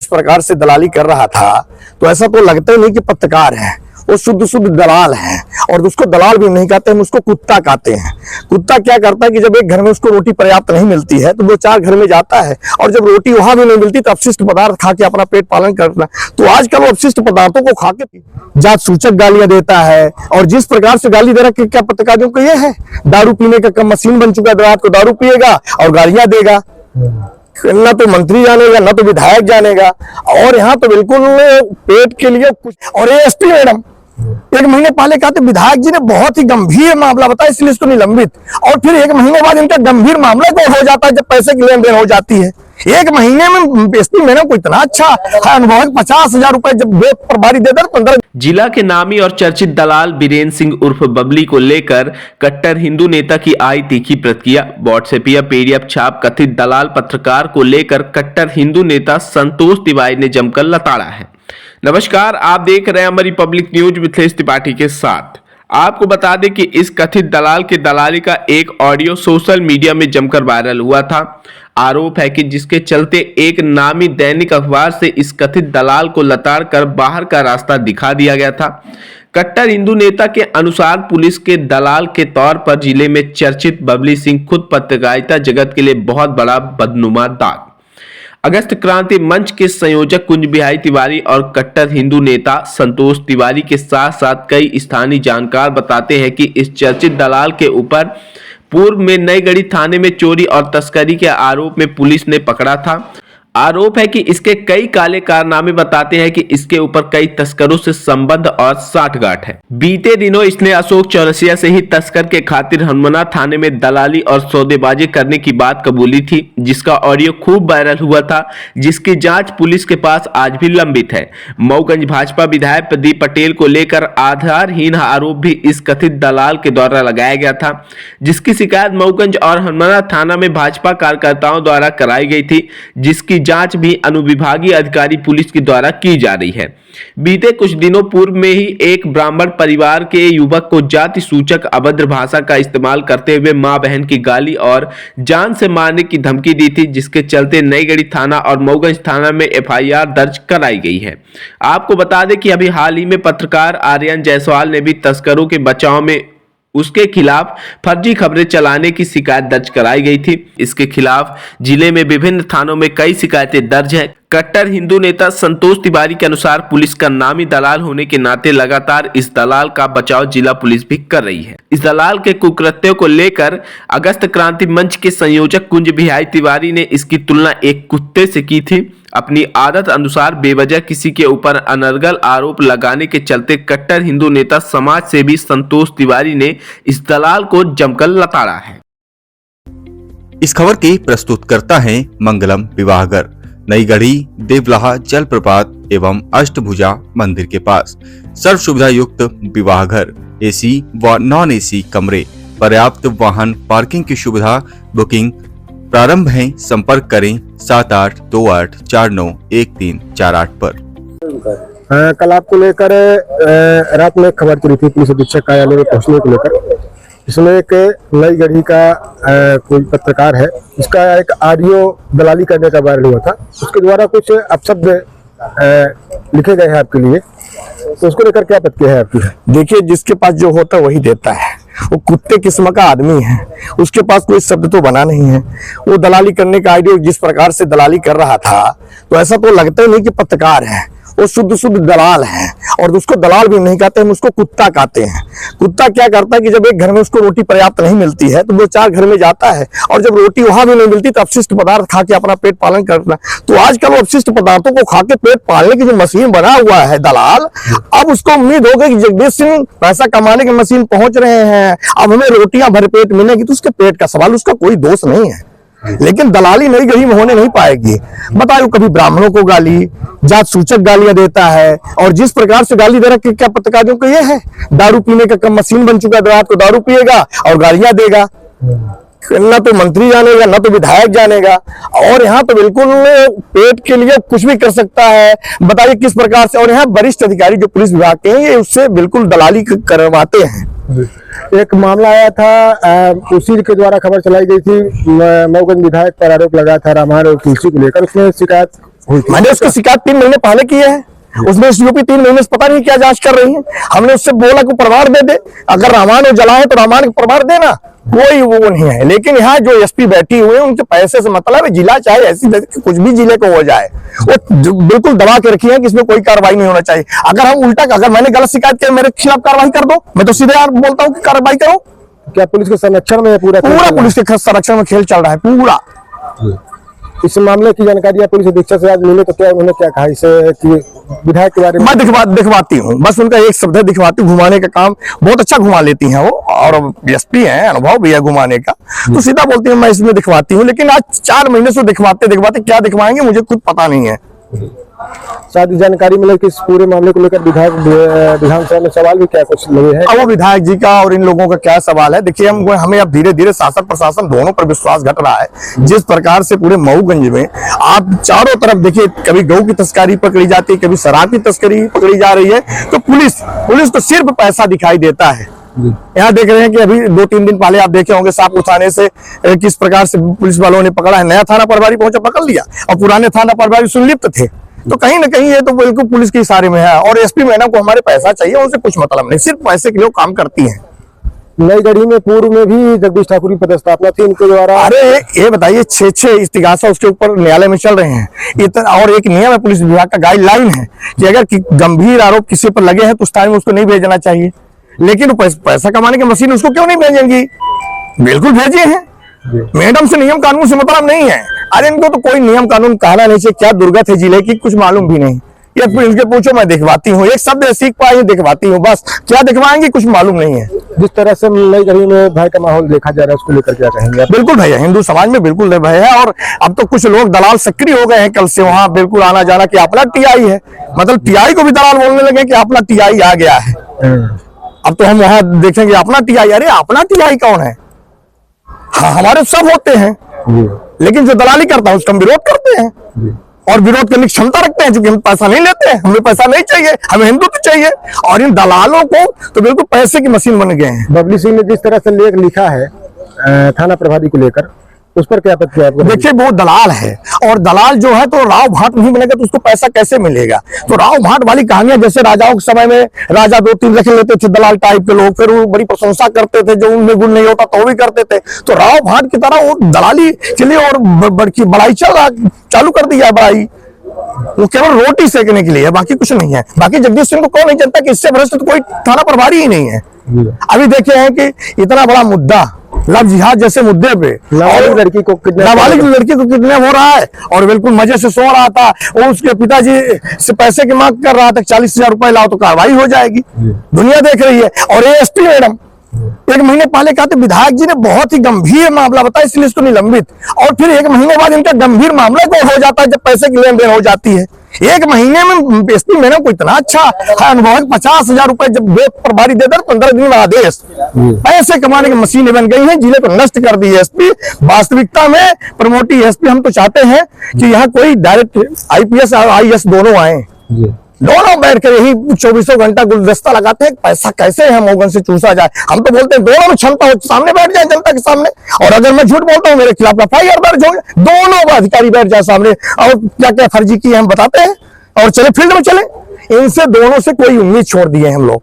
प्रकार से दलाली कर रहा था तो ऐसा तो लगता ही नहीं कि पत्रकार है, वो शुद्ध शुद्ध दलाल है। और उसको दलाल भी नहीं कहते, हम उसको कुत्ता कहते हैं। कुत्ता क्या करता है कि जब एक घर में उसको रोटी पर्याप्त नहीं मिलती है तो वो 4 घर में जाता है, और जब रोटी वहां भी नहीं मिलती तो अपशिष्ट पदार्थ खा के अपना पेट पालन करना। तो आजकल वो अपशिष्ट पदार्थों को खा के जात सूचक गालियां देता है। और जिस प्रकार से गाली दे रहा है, क्या पत्रकारों को ये है, दारू पीने का कम मशीन बन चुका है, रात को दारू पिएगा और गालियां देगा। ना तो मंत्री जानेगा ना तो विधायक जानेगा। और यहाँ तो बिल्कुल पेट के लिए कुछ। और एसपी मैडम 1 महीने पहले कहते विधायक जी ने बहुत ही गंभीर मामला बताया इसलिए इसको निलंबित, और फिर 1 महीने बाद इनका गंभीर मामला तो हो जाता है जब पैसे की लेन देन हो जाती है। 1 महीने में एसपी मैडम को इतना अच्छा अनुभव, 50,000 रुपए जब वेतन प्रभारी दे 15। जिला के नामी और चर्चित दलाल बीरेन सिंह उर्फ बबली को लेकर कट्टर हिंदू नेता की आई तीखी प्रतिक्रिया। व्हाट्सएप या पीडीएफ छाप कथित दलाल पत्रकार को लेकर कट्टर हिंदू नेता संतोष तिवारी ने जमकर लताड़ा है। नमस्कार, आप देख रहे हैं हमारी पब्लिक न्यूज मिथिलेश त्रिपाठी के साथ। आपको बता दें कि इस कथित दलाल के दलाली का एक ऑडियो सोशल मीडिया में जमकर वायरल हुआ था। आरोप है कि जिसके चलते एक नामी दैनिक अखबार से इस कथित दलाल को लताड़ कर बाहर का रास्ता दिखा दिया गया था। कट्टर हिंदू नेता के अनुसार पुलिस के दलाल के तौर पर जिले में चर्चित बबली सिंह खुद पत्रकारिता जगत के लिए बहुत बड़ा बदनुमा दाग। अगस्त क्रांति मंच के संयोजक कुंज बिहारी तिवारी और कट्टर हिंदू नेता संतोष तिवारी के साथ साथ कई स्थानीय जानकार बताते हैं कि इस चर्चित दलाल के ऊपर पूर्व में नईगढ़ी थाने में चोरी और तस्करी के आरोप में पुलिस ने पकड़ा था। आरोप है कि इसके कई काले कारनामे बताते हैं कि इसके ऊपर कई तस्करों से संबंध और साठगांठ है। बीते दिनों इसने अशोक चौरसिया से ही तस्कर के खातिर हनुमाना थाने में दलाली और सौदेबाजी करने की बात कबूली थी, जिसका ऑडियो खूब वायरल हुआ था, जिसकी जांच पुलिस के पास आज भी लंबित है। मऊगंज भाजपा विधायक प्रदीप पटेल को लेकर आधारहीन आरोप भी इस कथित दलाल के द्वारा लगाया गया था, जिसकी शिकायत मऊगंज और हनुमाना थाना में भाजपा कार्यकर्ताओं द्वारा कराई गई थी, जिसकी जांच भी अनुविभागीय अधिकारी पुलिस के द्वारा की जा रही है। बीते कुछ दिनों पूर्व में ही एक ब्राह्मण परिवार के युवक को जाति सूचक अभद्र भाषा का इस्तेमाल करते हुए मां बहन की गाली और जान से मारने की धमकी दी थी, जिसके चलते नईगढ़ी थाना और मऊगंज थाना में एफआईआर दर्ज कराई गई है। आपको बता दें कि अभी हाल ही में पत्रकार आर्यन जायसवाल ने भी तस्करों के बचाव में उसके खिलाफ फर्जी खबरें चलाने की शिकायत दर्ज कराई गई थी। इसके खिलाफ जिले में विभिन्न थानों में कई शिकायतें दर्ज हैं। कट्टर हिंदू नेता संतोष तिवारी के अनुसार पुलिस का नामी दलाल होने के नाते लगातार इस दलाल का बचाव जिला पुलिस भी कर रही है। इस दलाल के कुकृत्यों को लेकर अगस्त क्रांति मंच के संयोजक कुंज बिहारी तिवारी ने इसकी तुलना एक कुत्ते से की थी। अपनी आदत अनुसार बेवजह किसी के ऊपर अनर्गल आरोप लगाने के चलते कट्टर हिंदू नेता समाज सेवी संतोष तिवारी ने इस दलाल को जमकर लताड़ा है। इस खबर के प्रस्तुतकर्ता हैं मंगलम विवाहघर, नईगढ़ी देवलाहा जलप्रपात एवं अष्टभुजा मंदिर के पास। सर्व सुविधा युक्त विवाहघर, एसी व नॉन एसी कमरे, पर्याप्त वाहन पार्किंग की सुविधा। बुकिंग प्रारंभ है, संपर्क करें 7828491348 पर। कल आपको लेकर रात में खबर चली थी पुलिस अधीक्षक कार्यालय में पहुंचने को लेकर। इसमें एक नईगढ़ी का कोई पत्रकार है, इसका एक ऑडियो दलाली करने का वायरल हुआ था। उसके द्वारा कुछ अपशब्द लिखे गए हैं आपके लिए, तो उसको लेकर क्या प्रतिक्रिया है आपकी? देखिए, जिसके पास जो होता है वही देता है। वो कुत्ते किस्म का आदमी है, उसके पास कोई शब्द तो बना नहीं है। वो दलाली करने का आइडिया जिस प्रकार से दलाली कर रहा था तो ऐसा तो लगता ही नहीं कि पत्रकार है, वो शुद्ध शुद्ध दलाल है। और उसको दलाल भी नहीं कहते, हम उसको कुत्ता कहते हैं। कुत्ता क्या करता है कि जब एक घर में उसको रोटी पर्याप्त नहीं मिलती है तो वो 4 घर में जाता है, और जब रोटी वहां भी नहीं मिलती तो अपशिष्ट पदार्थ खा के अपना पेट पालन करना। तो आजकल वो अपशिष्ट पदार्थों को खा के पेट पालने की जो मशीन बना हुआ है दलाल, अब उसको उम्मीद हो गई कि जगदीश सिंह पैसा कमाने की मशीन पहुंच रहे हैं, अब हमें रोटियां भरपेट मिलेगी। तो उसके पेट का सवाल, उसका कोई दोष नहीं है, लेकिन दलाली नईगढ़ी में होने नहीं पाएगी। बताओ, कभी ब्राह्मणों को गाली, जात सूचक गालियां देता है, और जिस प्रकार से गाली दे रहा है, क्या पत्रकारों को ये है, दारू पीने का कम मशीन बन चुका है, रात को दारू पिएगा और गालियां देगा। ना तो मंत्री जानेगा ना तो विधायक जानेगा। और यहाँ तो बिल्कुल पेट के लिए कुछ भी कर सकता है। बताइए किस प्रकार से। और यहाँ वरिष्ठ अधिकारी जो पुलिस विभाग के हैं, ये उससे बिल्कुल दलाली करवाते हैं। एक मामला आया था, उसी के द्वारा खबर चलाई गई थी, मऊगंज विधायक पर आरोप लगा था रामायण और तुलसी को लेकर। उसमें शिकायत मैंने उसकी शिकायत 3 महीने पहले की है। उसने यूपी 3 महीने से पता नहीं क्या जांच कर रही है। हमने उससे बोला कि प्रभार दे दे, अगर रामान को जलाए तो रामान को प्रभार देना, कोई वो नहीं है। लेकिन यहाँ जो एसपी बैठी हुए हैं उनके पैसे से मतलब है, जिला चाहे ऐसी कुछ भी जिले को हो जाए, वो बिल्कुल दबा के रखी है कि इसमें कोई कार्रवाई नहीं होना चाहिए। अगर हम उल्टा, अगर मैंने गलत शिकायत की मेरे खिलाफ कार्रवाई कर दो, मैं तो सीधे यार बोलता हूँ कि कार्रवाई करो। क्या पुलिस के संरक्षण में पूरा पुलिस के संरक्षण में खेल चल रहा है पूरा। इस मामले की जानकारी आप पुलिस अधीक्षक से आज मिले तो क्या उन्होंने क्या कहा इसे कि विधायक के बारे में? मैं दिखवाती हूँ, बस उनका एक शब्द है दिखवाती हूँ। घुमाने का काम बहुत अच्छा घुमा लेती हैं वो, और एसपी हैं, अनुभव भी है घुमाने का, तो सीधा बोलती हूँ मैं इसमें दिखवाती हूँ। लेकिन आज 4 महीने से दिखवाते क्या दिखवाएंगे मुझे खुद पता नहीं है। शायद जानकारी मिले कि इस पूरे मामले को लेकर विधानसभा में सवाल भी क्या कुछ लगे हैं? अब वो विधायक जी का और इन लोगों का क्या सवाल है। देखिए हमें अब धीरे धीरे शासन प्रशासन दोनों पर विश्वास घट रहा है। जिस प्रकार से पूरे मऊगंज में आप चारों तरफ देखिए, कभी गऊ की तस्करी पकड़ी जाती है, कभी शराब की तस्करी पकड़ी जा रही है, तो पुलिस तो सिर्फ पैसा दिखाई देता है। यहाँ देख रहे हैं कि अभी 2-3 दिन पहले आप देखे होंगे सांप उठाने से किस प्रकार से पुलिस वालों ने पकड़ा है। नया थाना प्रभारी पहुंचा, पकड़ लिया, और पुराने थाना प्रभारी संलिप्त थे। तो कहीं ना कहीं ये तो बिल्कुल पुलिस के इशारे में है। और एसपी मैडम को हमारे पैसा चाहिए, उनसे कुछ मतलब नहीं, सिर्फ पैसे के लिए काम करती हैं। नई गढ़ी में पूर्व में भी जगदीश ठाकुर की पदस्थापना थी इनके द्वारा। अरे ये बताइए, 6 इस्तिगासा उसके ऊपर न्यायालय में चल रहे हैं। इतना, और एक नियम है पुलिस विभाग का, गाइडलाइन है कि अगर गंभीर आरोप किसी पर लगे हैं तो उस टाइम उसको नहीं भेजना चाहिए। लेकिन पैसा कमाने की मशीन उसको क्यों नहीं भेजेंगी? बिल्कुल भेजे हैं। मैडम से नियम कानून से मतलब नहीं है। अरे इनको तो कोई नियम कानून कहना नहीं चाहिए। क्या दुर्गत है जिले की, कुछ मालूम भी नहीं। ये इनके पूछो, मैं दिखवाती हूँ, एक शब्द सीख पाई दिखवाती हूँ, बस क्या दिखवाएंगे कुछ मालूम नहीं है। जिस तरह से नई गढ़ी में भय का माहौल देखा जा रहा है, उसको लेकर क्या कहेंगे? बिल्कुल भय है, हिंदू समाज में बिल्कुल भय है। और अब तो कुछ लोग दलाल सक्रिय हो गए हैं, कल से वहां बिल्कुल आना जाना कि अपना टीआई है, मतलब टीआई को भी दलाल बोलने लगे कि अपना टीआई आ गया है। अब तो हम वहां देखेंगे अपना टीआई, अरे अपना टीआई कौन है? हाँ, हमारे सब होते हैं, लेकिन जो दलाली करता है उसका हम विरोध करते हैं, और विरोध करने की क्षमता रखते हैं, क्योंकि हम पैसा नहीं लेते हैं, हमें पैसा नहीं चाहिए, हमें हिंदुत्व चाहिए। और इन दलालों को तो बिल्कुल पैसे की मशीन बन गए हैं। बबली सिंह ने जिस तरह से लेख लिखा है थाना प्रभारी को लेकर, उस पर क्या आपत्ति है आपको? देखिए वो दलाल है, और दलाल जो है तो राव भाट नहीं बनेगा तो उसको पैसा कैसे मिलेगा? तो राव भाट वाली कहानियां, जैसे राजाओं के समय में राजा 2-3 रख लेते थे दलाल टाइप के लोग, फिर वो बड़ी प्रशंसा करते थे, जो उनमें गुण नहीं होता तो भी करते थे। तो राव भाट की तरह वो दलाली के लिए और बड़ाई चालू कर दिया है। बड़ाई वो केवल रोटी सेकने के लिए है, बाकी कुछ नहीं है। बाकी जगदीश सिंह को कौन नहीं जानता कि इससे भ्रष्ट तो कोई थाना प्रभारी ही नहीं है। अभी देखे हैं कि इतना बड़ा मुद्दा, लव जिहाद जैसे मुद्दे पे नाबालिग लड़की को किडनैप हो रहा है, और बिल्कुल मजे से सो रहा था। वो उसके पिताजी से पैसे की मांग कर रहा था, 40,000 रुपए लाओ तो कार्रवाई हो जाएगी। दुनिया देख रही है। और एसपी मैडम 1 महीने पहले कहा था विधायक जी ने बहुत ही गंभीर मामला बताया इसलिए इसको निलंबित, और फिर 1 महीने बाद इनका गंभीर मामला तो हो जाता है जब पैसे की लेन देन हो जाती है। 1 महीने में एसपी मैडम को इतना अच्छा अनुभव, 50,000 रुपए जब प्रभारी दे दे 15 दिन में आदेश। पैसे कमाने की मशीनें बन गई हैं, जिले को नष्ट कर दी है एसपी। वास्तविकता में प्रमोटी एसपी हम तो चाहते हैं कि यहाँ कोई डायरेक्ट आईपीएस और आईएएस दोनों आए, दोनों बैठ कर यही 24 घंटा गुलदस्ता लगाते हैं पैसा कैसे हम मऊगंज से चूसा जाए। हम तो बोलते हैं दोनों में क्षमता हो, सामने बैठ जाए जनता के सामने, और अगर मैं झूठ बोलता हूँ मेरे खिलाफ एफआईआर दर्ज हो, दोनों अधिकारी बैठ जाए सामने, और क्या क्या फर्जी की हम बताते हैं, और चले फील्ड में चले। इनसे दोनों से कोई उम्मीद छोड़ दी है हम लोग।